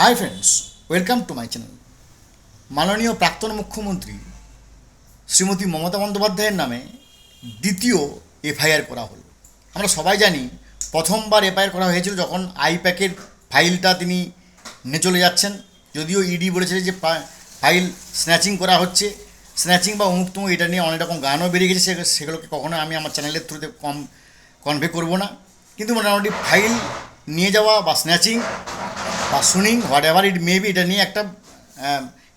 Hi friends, welcome to my channel. মাননীয় প্রাক্তন মুখ্যমন্ত্রী শ্রীমতী মমতা বন্দ্যোপাধ্যায়ের নামে দ্বিতীয় এফআইআর করা হলো। আমরা সবাই জানি প্রথমবার এফআইআর করা হয়েছিল যখন আইপ্যাকের ফাইলটা তিনি নিয়ে চলে যাচ্ছেন। যদিও ইডি বলেছে যে ফাইল স্ন্যাচিং করা হচ্ছে, স্ন্যাচিং বা অমুক তমুক, এটা নিয়ে অনেক রকম গানও বেরিয়ে গেছে, সেগুলোকে কখনো আমি আমার চ্যানেলের থ্রুতে কনভে করব না। কিন্তু মোটামুটি ফাইল নিয়ে যাওয়া বা স্ন্যাচিং বা সুনিং whatever it may be, এটা নিয়ে একটা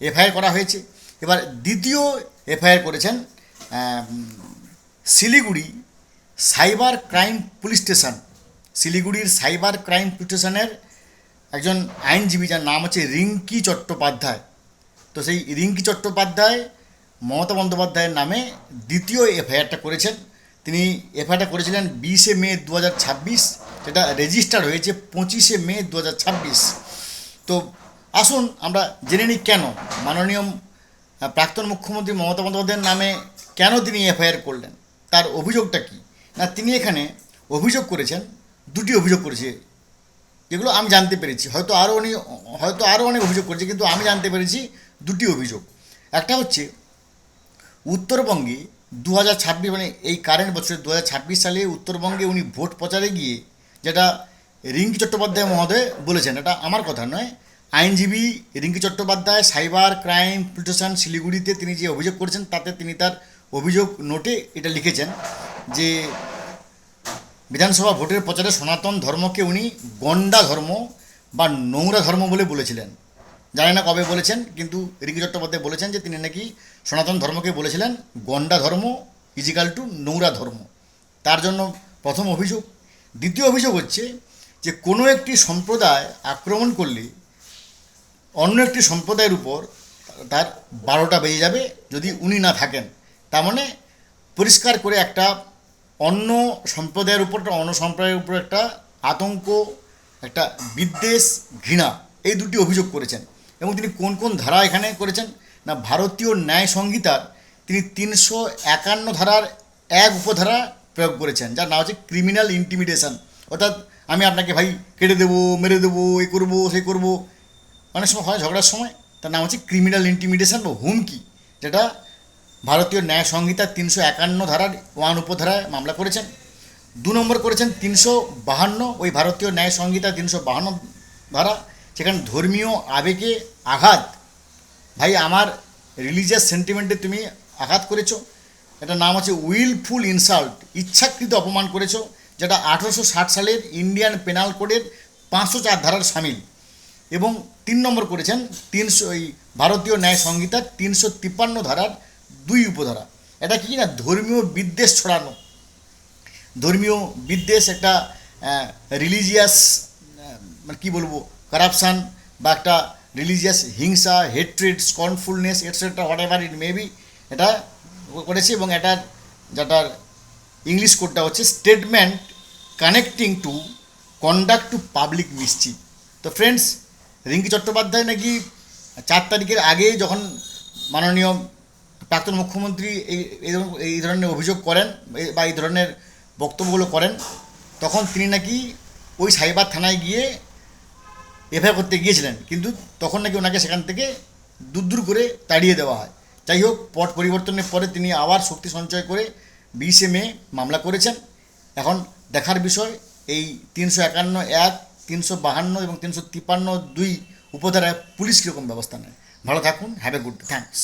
এফআইআর করা হয়েছে। এবার দ্বিতীয় এফআইআর করেছেন Siliguri cyber crime police station. শিলিগুড়ির সাইবার ক্রাইম পুলিশ স্টেশনের একজন আইনজীবী, যার নাম হচ্ছে রিঙ্কি চট্টোপাধ্যায়। তো সেই রিঙ্কি চট্টোপাধ্যায় মমতা বন্দ্যোপাধ্যায়ের নামে দ্বিতীয় এফআইআরটা করেছেন। তিনি এফআইআরটা করেছিলেন 20শে মে 2026, যেটা রেজিস্টার হয়েছে 25শে মে 2026। তো আসুন আমরা জেনে নিই কেন মাননীয় প্রাক্তন মুখ্যমন্ত্রী মমতা বন্দ্যোপাধ্যায়ের নামে কেন তিনি এফআইআর করলেন, তার অভিযোগটা কী। না, তিনি এখানে অভিযোগ করেছেন, দুটি অভিযোগ করেছে, যেগুলো আমি জানতে পেরেছি। হয়তো আরও অনেক অভিযোগ করেছে, কিন্তু আমি জানতে পেরেছি দুটি অভিযোগ। একটা হচ্ছে উত্তরবঙ্গে 2026, মানে এই কারেন্ট বছরে 2026 সালে উত্তরবঙ্গে উনি ভোট প্রচারে গিয়ে যেটা রিঙ্কি চট্টোপাধ্যায় মহোদয় বলেছেন, এটা আমার কথা নয়, আইনজীবী Rinki Chattopadhyay cyber crime police station শিলিগুড়িতে তিনি যে অভিযোগ করেছেন, তাতে তিনি তার অভিযোগ নোটে এটা লিখেছেন যে বিধানসভা ভোটের প্রচারে সনাতন ধর্মকে উনি গন্ডা ধর্ম বা নোংরা ধর্ম বলে বলেছিলেন। জানি না কবে বলেছেন, কিন্তু রিঙ্কি চট্টোপাধ্যায় বলেছেন যে তিনি নাকি সনাতন ধর্মকে বলেছিলেন গন্ডা ধর্ম ইজিক্যাল টু নোংরা ধর্ম। তার জন্য প্রথম অভিযোগ। দ্বিতীয় অভিযোগ হচ্ছে যে কোনো একটি সম্প্রদায় আক্রমণ করলে অন্য একটি সম্প্রদায়ের উপর তার 12টা বেজে যাবে যদি উনি না থাকেন। তার মানে পরিষ্কার করে একটা অন্য সম্প্রদায়ের উপর, অন্য সম্প্রদায়ের উপর একটা আতঙ্ক, একটা বিদ্বেষ, ঘৃণা, এই দুটি অভিযোগ করেছেন। এবং তিনি কোন কোন ধারা এখানে করেছেন না, ভারতীয় ন্যায় সংহিতার তিনি 351 ধারার এক উপধারা প্রয়োগ করেছেন, যার নাম হচ্ছে ক্রিমিনাল ইন্টিমিডেশন। অর্থাৎ আমি আপনাকে ভাই কেটে দেবো, মেরে দেবো, এই করবো সেই করবো, অনেক সময় হয় ঝগড়ার সময়, তার নাম হচ্ছে ক্রিমিনাল ইন্টিমিডেশন বা হুমকি, যেটা ভারতীয় ন্যায় সংহিতার 351 ধারার 1 উপধারায় মামলা করেছেন। 2 নম্বর করেছেন 352, ওই ভারতীয় ন্যায় সংহিতা 352 ধারা, সেখানে ধর্মীয় আবেগে আঘাত, ভাই আমার রিলিজিয়াস সেন্টিমেন্টে তুমি আঘাত করেছো, এটার নাম হচ্ছে উইলফুল ইনসাল্ট, ইচ্ছাকৃত অপমান করেছো, যেটা 1860 সালের ইন্ডিয়ান পেনাল কোডের 504 ধারার সামিল। এবং 3 নম্বর করেছেন ওই ভারতীয় ন্যায় সংহিতার 353 ধারার 2 উপধারা। এটা কি না, ধর্মীয় বিদ্বেষ ছড়ানো, ধর্মীয় বিদ্বেষ, একটা রিলিজিয়াস মানে কী বলবো, কারাপশান বা একটা রিলিজিয়াস হিংসা, hatred, scornfulness etcetera whatever it may be, এটা করেছে। এবং যেটার ইংলিশ কোডটা হচ্ছে statement connecting to conduct to public mischief. তো ফ্রেন্ডস, রিঙ্কি চট্টোপাধ্যায় নাকি 4 তারিখের আগে যখন মাননীয় প্রাক্তন মুখ্যমন্ত্রী এই ধরনের অভিযোগ করেন বা এই ধরনের বক্তব্যগুলো করেন, তখন তিনি নাকি ওই সাইবার থানায় গিয়ে এফআইআর করতে গিয়েছিলেন, কিন্তু তখন নাকি ওনাকে সেখান থেকে দূর করে তাড়িয়ে দেওয়া হয়। যাই হোক, পট পরিবর্তনের পরে তিনি আবার শক্তি সঞ্চয় করে 20শে মে মামলা করেছেন। এখন দেখার বিষয় এই 351(1), 352 এবং 353(2) উপধারায় পুলিশ কীরকম ব্যবস্থা নেয়। ভালো থাকুন, have a good day, thanks.